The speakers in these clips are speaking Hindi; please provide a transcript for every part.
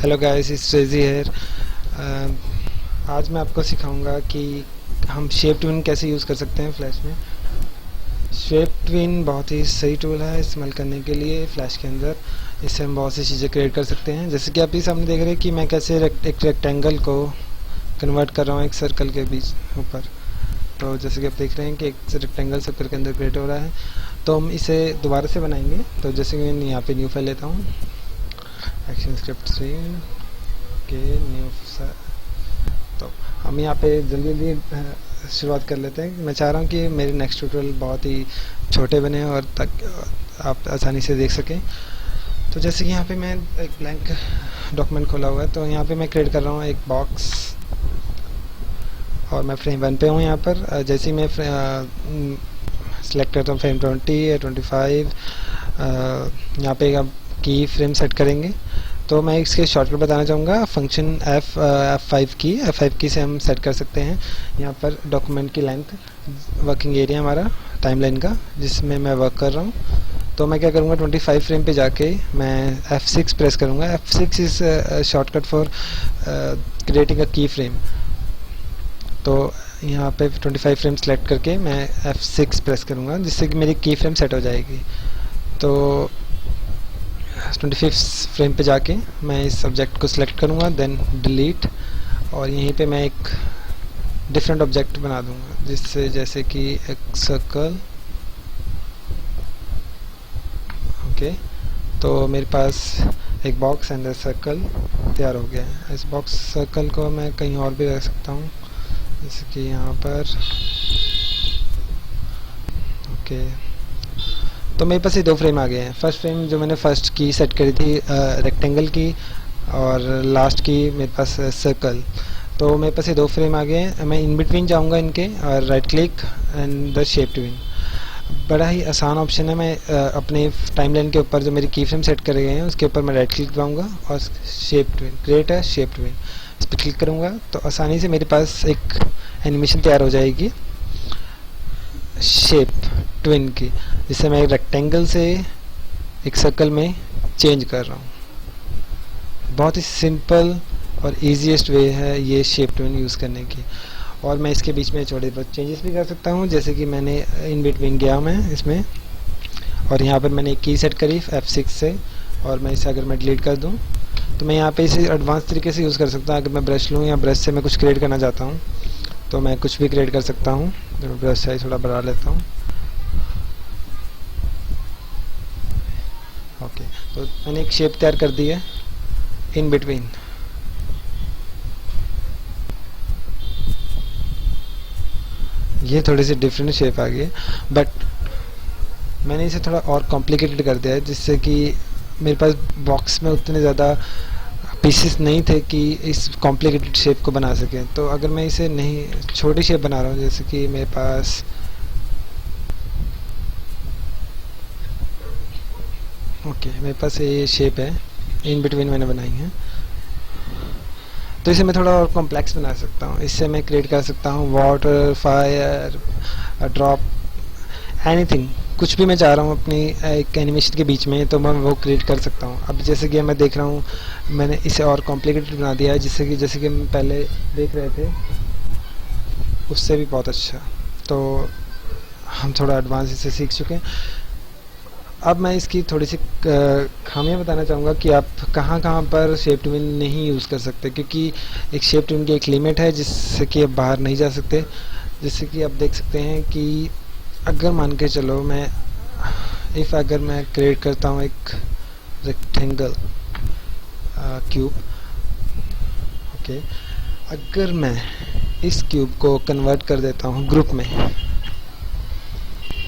Hello guys, it's Reji here. आज मैं आपको सिखाऊंगा कि हम शेप ट्विन कैसे यूज़ कर सकते हैं फ्लैश में। शेप ट्विन बहुत ही सही टूल है इस्तेमाल करने के लिए फ्लैश के अंदर। इससे हम बहुत सी चीज़ें क्रिएट कर सकते हैं, जैसे कि आप ये सामने देख रहे हैं कि मैं कैसे एक रेक्टेंगल को कन्वर्ट कर रहा हूँ एक सर्कल के बीच ऊपर। तो जैसे कि आप देख रहे हैं कि एक रेक्टेंगल सर्कल के अंदर क्रिएट हो रहा है, तो हम इसे दोबारा से बनाएंगे। तो जैसे कि मैं यहाँ पे न्यू फाइल लेता हूँ, एक्शन स्क्रिप्ट के न्यू। तो हम यहाँ पे जल्दी जल्दी शुरुआत कर लेते हैं। मैं चाह रहा हूँ कि मेरे नेक्स्ट ट्यूटोरियल बहुत ही छोटे बने और तक आप आसानी से देख सकें। तो जैसे कि यहाँ पे मैं एक ब्लैंक डॉक्यूमेंट खोला हुआ है, तो यहाँ पे मैं क्रिएट कर रहा हूँ एक बॉक्स और मैं फ्रेम 1 पे हूँ। यहाँ पर जैसे ही मैं सेलेक्ट करता हूँ फ्रेम 20 या 25, यहाँ पे आप की फ्रेम सेट करेंगे। तो मैं इसके शॉर्टकट बताना चाहूँगा, फंक्शन F5 की से हम सेट कर सकते हैं यहाँ पर डॉक्यूमेंट की लेंथ, वर्किंग एरिया हमारा टाइमलाइन का जिसमें मैं वर्क कर रहा हूँ। तो मैं क्या करूँगा, 25 फ्रेम पे जाके मैं F6 प्रेस करूँगा। F6 is shortcut for creating a की फ्रेम। तो यहाँ पे 25 फ्रेम सेलेक्ट करके मैं F6 प्रेस करूँगा, जिससे कि मेरी की फ्रेम सेट हो जाएगी। तो 25 फ्रेम पे जाके मैं इस सब्जेक्ट को सिलेक्ट करूँगा, देन डिलीट, और यहीं पे मैं एक डिफरेंट ऑब्जेक्ट बना दूँगा, जिससे जैसे कि एक सर्कल। ओके, तो मेरे पास एक बॉक्स एंड सर्कल तैयार हो गया है। इस बॉक्स सर्कल को मैं कहीं और भी रख सकता हूँ, जैसे कि यहाँ पर। ओके, तो मेरे पास ये 2 फ्रेम आ गए हैं। फर्स्ट फ्रेम जो मैंने फर्स्ट की सेट करी थी रेक्टेंगल की, और लास्ट की मेरे पास सर्कल। तो मेरे पास ये 2 फ्रेम आ गए हैं। मैं इन बिटवीन जाऊँगा इनके और right click and the shape twin. बड़ा ही आसान ऑप्शन है। मैं अपने टाइमलाइन के ऊपर जो मेरी की फ्रेम सेट करे गए हैं उसके ऊपर मैं राइट क्लिक दबाऊँगा और शेप ट्विन, क्रिएट है शेप ट्विन, इस पर क्लिक करूँगा तो आसानी से मेरे पास एक एनिमेशन तैयार हो जाएगी शेप ट्विन की, जिसे मैं रेक्टेंगल से एक सर्कल में चेंज कर रहा हूँ। बहुत ही सिंपल और ईजीएस्ट वे है ये शेप ट्विन यूज़ करने की। और मैं इसके बीच में छोटे बहुत चेंजेस भी कर सकता हूँ, जैसे कि मैंने इन बिटवीन गया मैं इसमें, और यहाँ पर मैंने एक की सेट करी F6 से, और मैं इसे अगर मैं डिलीट कर दूँ तो मैं यहाँ पे इसे एडवांस तरीके से यूज़ कर सकता हूँ। अगर मैं ब्रश लूँ या ब्रश से मैं कुछ क्रिएट करना चाहता हूँ तो मैं कुछ भी क्रिएट कर सकता हूँ। तो मैं ब्रश साइज थोड़ा बढ़ा लेता हूँ। ओके, तो मैंने एक शेप तैयार कर दी है इन बिटवीन। ये थोड़ी सी डिफरेंट शेप आ गई है, बट मैंने इसे थोड़ा और कॉम्प्लिकेटेड कर दिया है, जिससे कि मेरे पास बॉक्स में उतने ज़्यादा पीसेस नहीं थे कि इस कॉम्प्लिकेटेड शेप को बना सकें। तो अगर मैं इसे नहीं छोटी शेप बना रहा हूँ, जैसे कि मेरे पास मेरे पास ये शेप है इन बिटवीन मैंने बनाई है, तो इसे मैं थोड़ा और कॉम्प्लेक्स बना सकता हूँ। इससे मैं क्रिएट कर सकता हूँ वाटर, फायर, ड्रॉप, एनीथिंग, कुछ भी मैं चाह रहा हूँ अपनी एक एनिमेशन के बीच में, तो मैं वो क्रिएट कर सकता हूँ। अब जैसे कि मैं देख रहा हूँ, मैंने इसे और कॉम्प्लिकेटेड बना दिया है, जिससे कि जैसे कि हम पहले देख रहे थे उससे भी बहुत अच्छा। तो हम थोड़ा एडवांस इसे सीख चुके हैं। अब मैं इसकी थोड़ी सी खामियां बताना चाहूँगा कि आप कहाँ कहाँ पर शेप ट्विन नहीं यूज़ कर सकते, क्योंकि एक शेप ट्विन की एक लिमिट है जिससे कि आप बाहर नहीं जा सकते। जैसे कि आप देख सकते हैं कि अगर मान के चलो मैं अगर मैं क्रिएट करता हूँ एक रेक्टेंगल क्यूब। ओके, अगर मैं इस क्यूब को कन्वर्ट कर देता हूँ ग्रुप में।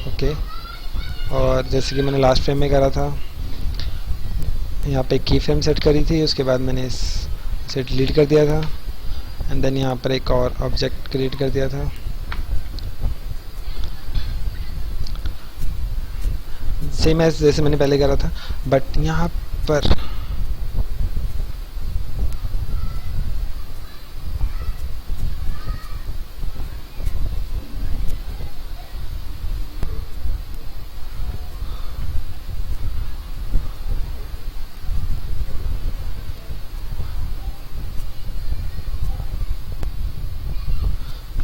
ओके, और जैसे कि मैंने लास्ट फ्रेम में करा था, यहाँ पे की फ्रेम सेट करी थी, उसके बाद मैंने इसे डिलीट कर दिया था, एंड देन यहाँ पर एक और ऑब्जेक्ट क्रिएट कर दिया था सेम एज जैसे मैंने पहले करा था। बट यहाँ पर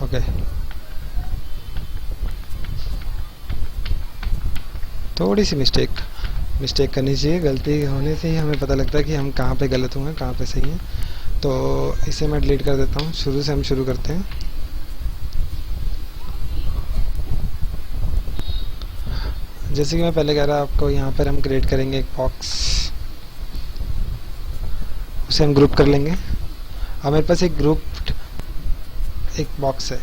ओके, थोड़ी सी मिस्टेक करनी चाहिए, गलती होने से ही हमें पता लगता है कि हम कहाँ पे गलत हुए हैं, कहाँ पे सही हैं। तो इसे मैं डिलीट कर देता हूँ, शुरू से हम शुरू करते हैं। जैसे कि मैं पहले कह रहा आपको, यहाँ पर हम क्रिएट करेंगे एक बॉक्स, उसे हम ग्रुप कर लेंगे। अब मेरे पास एक बॉक्स है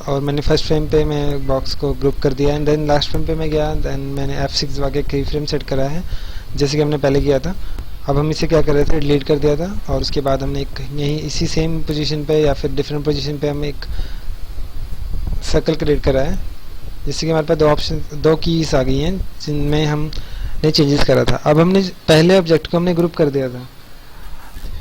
और मैंने फर्स्ट फ्रेम पे मैं बॉक्स को ग्रुप कर दिया एंड देन लास्ट फ्रेम पे मैं गया, देन मैंने F6 दबा के की फ्रेम सेट करा है जैसे कि हमने पहले किया था। अब हम इसे क्या कर रहे थे, डिलीट कर दिया था और उसके बाद हमने एक यहीं इसी सेम पोजीशन पे या फिर डिफरेंट पोजीशन पे हम एक सर्कल क्रिएट करा है। जैसे कि हमारे पास दो कीज आ गई हैं जिनमें हमने चेंजेस करा था। अब हमने पहले ऑब्जेक्ट को हमने ग्रुप कर दिया था,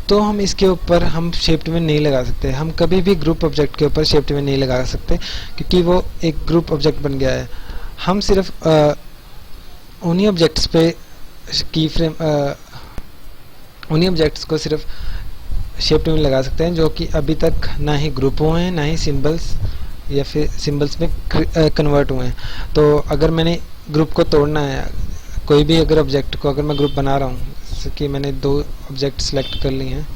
तो हम इसके ऊपर हम शेप ट्विन नहीं लगा सकते। हम कभी भी ग्रुप ऑब्जेक्ट के ऊपर शेप ट्विन नहीं लगा सकते क्योंकि वो एक ग्रुप ऑब्जेक्ट बन गया है। हम सिर्फ उन्हीं ऑब्जेक्ट्स पे की फ्रेम उन्हीं ऑब्जेक्ट्स को सिर्फ शेप ट्विन लगा सकते हैं जो कि अभी तक ना ही ग्रुप हुए हैं, ना ही सिंबल्स या फिर सिंबल्स में कन्वर्ट हुए हैं। तो अगर मैंने ग्रुप को तोड़ना है, कोई भी अगर ऑब्जेक्ट को अगर मैं ग्रुप बना रहा हूँ, जैसे कि मैंने 2 ऑब्जेक्ट सेलेक्ट कर लिए हैं,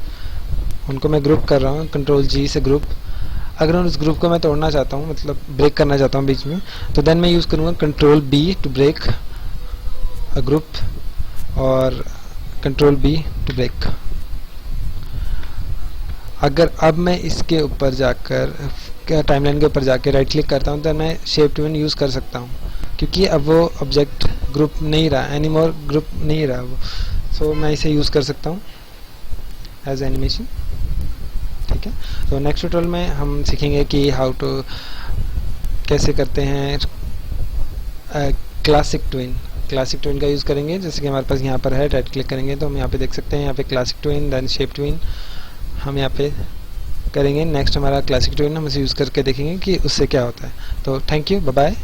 उनको मैं ग्रुप कर रहा हूँ कंट्रोल G से ग्रुप। अगर उस ग्रुप को मैं तोड़ना चाहता हूँ, मतलब ब्रेक करना चाहता हूँ बीच में, तो देन मैं यूज़ करूँगा control B to break a group और कंट्रोल B टू ब्रेक। अगर अब मैं इसके ऊपर जाकर टाइमलाइन के ऊपर जाकर राइट क्लिक करता हूँ तो मैं शेप ट्विन यूज़ कर सकता हूँ क्योंकि अब वो ऑब्जेक्ट ग्रुप नहीं रहा, एनीमोर ग्रुप नहीं रहा वो। सो मैं इसे यूज़ कर सकता हूँ एज एनिमेशन। ठीक है, तो नेक्स्ट ट्यूटोरियल में हम सीखेंगे कि हाउ टू कैसे करते हैं क्लासिक ट्विन का यूज़ करेंगे। जैसे कि हमारे पास यहाँ पर है, राइट क्लिक करेंगे तो हम यहाँ पे देख सकते हैं, यहाँ पे classic twin then shape twin हम यहाँ पे करेंगे। नेक्स्ट हमारा क्लासिक ट्विन हम इसे यूज़ करके देखेंगे कि उससे क्या होता है। तो थैंक यू, बाय बाय।